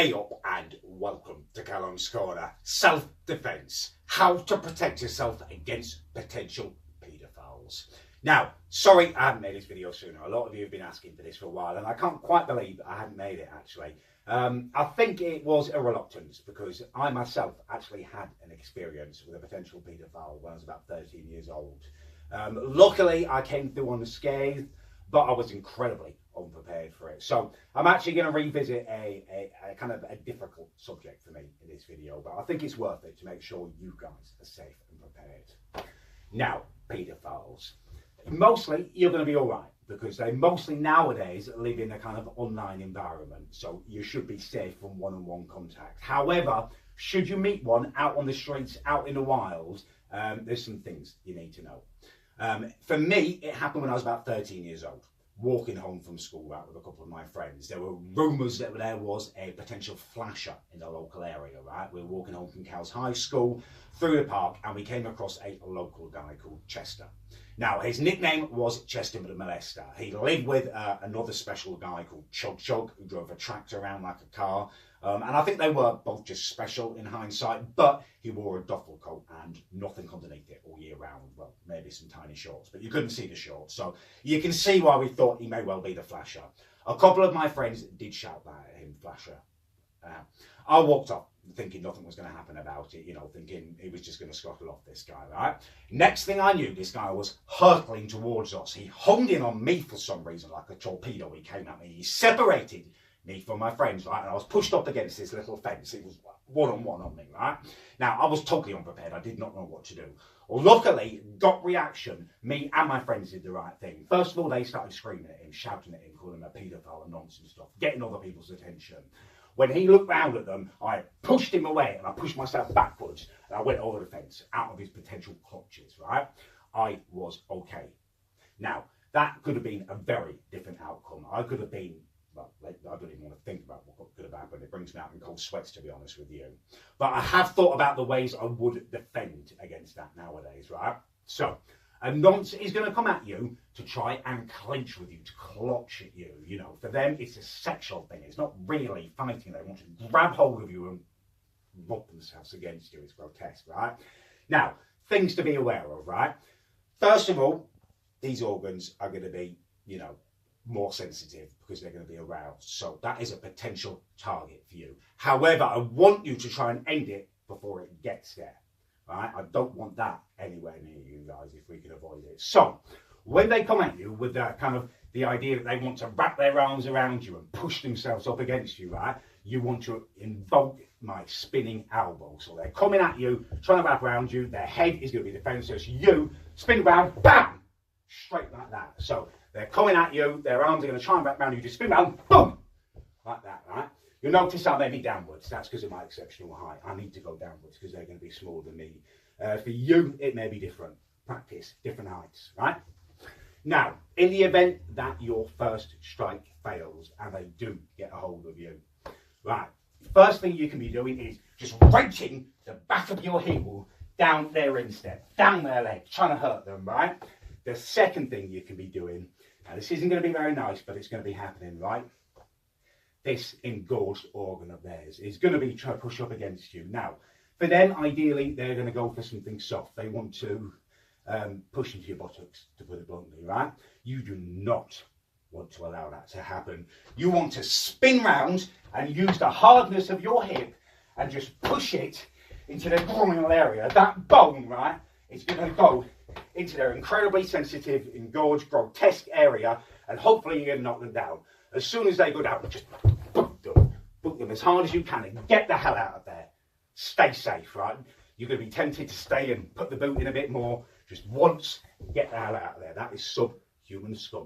Hey up and welcome to Callum's Corner. Self-defence. How to protect yourself against potential paedophiles. Now, sorry I haven't made this video sooner. A lot of you have been asking for this for a while and I can't quite believe I haven't made it actually. I think it was a reluctance because I myself actually had an experience with a potential paedophile when I was about 13 years old. Luckily I came through unscathed, but I was incredibly unprepared for it. So I'm actually going to revisit a kind of a difficult subject for me in this video, but I think it's worth it to make sure you guys are safe and prepared. Now, paedophiles. Mostly you're going to be all right because they mostly nowadays live in a kind of online environment, so you should be safe from one-on-one contact. However, should you meet one out on the streets, out in the wild, there's some things you need to know. For me, it happened when I was about 13 years old, walking home from school out with a couple of my friends. There were rumours that there was a potential flasher in the local area, right? We were walking home from Cowes High School through the park and we came across a local guy called Chester. Now, his nickname was Chester the Molester. He lived with another special guy called Chug Chug, who drove a tractor around like a car. And I think they were both just special in hindsight, but he wore a duffel coat and nothing underneath it all year round. Well, maybe some tiny shorts, but you couldn't see the shorts. So you can see why we thought he may well be the flasher. A couple of my friends did shout that at him, flasher. I walked off thinking nothing was going to happen about it, thinking he was just going to scuttle off this guy, right? Next thing I knew, this guy was hurtling towards us. He honed in on me for some reason, like a torpedo. He came at me. He separated me from my friends, right? And I was pushed up against this little fence. It was one-on-one on me, right? Now, I was totally unprepared. I did not know what to do. Luckily, gut reaction, me and my friends did the right thing. First of all, they started screaming at him, shouting at him, calling him a paedophile and nonsense stuff, getting other people's attention. When he looked round at them, I pushed him away and I pushed myself backwards and I went over the fence, out of his potential clutches, right? I was okay. Now, that could have been a very different outcome. I could have been, well, I don't even want to think about what could have happened. It brings me out in cold sweats, to be honest with you. But I have thought about the ways I would defend against that nowadays, right? So, a nonce is going to come at you to try and clinch with you, to clutch at you. For them, it's a sexual thing. It's not really fighting. They want to grab hold of you and rub themselves against you. It's grotesque, right? Now, things to be aware of, right? First of all, these organs are going to be, more sensitive because they're going to be aroused. So that is a potential target for you. However, I want you to try and end it before it gets there. Right? I don't want that anywhere near you guys if we can avoid it. So when they come at you with that kind of the idea that they want to wrap their arms around you and push themselves up against you, right? You want to invoke my spinning elbow. So they're coming at you, trying to wrap around you. Their head is going to be the fence. So it's you spin around, bam, straight like that. So they're coming at you. Their arms are going to try and wrap around you. Just spin around, boom, like that, right? You'll notice I'm maybe downwards. That's because of my exceptional height. I need to go downwards because they're going to be smaller than me. For you, it may be different. Practice different heights, right? Now, in the event that your first strike fails and they do get a hold of you, right, first thing you can be doing is just wrenching the back of your heel down their instep, down their leg, trying to hurt them, right? The second thing you can be doing, now this isn't going to be very nice, but it's going to be happening, right? This engorged organ of theirs is going to be trying to push up against you. Now, for them, ideally, they're going to go for something soft. They want to push into your buttocks, to put it bluntly, right? You do not want to allow that to happen. You want to spin round and use the hardness of your hip and just push it into their groinal area. That bone, right, is going to go into their incredibly sensitive, engorged, grotesque area, and hopefully you're going to knock them down. As soon as they go down, just book them as hard as you can and get the hell out of there. Stay safe, right? You're going to be tempted to stay and put the boot in a bit more. Just once, get the hell out of there. That is subhuman scum.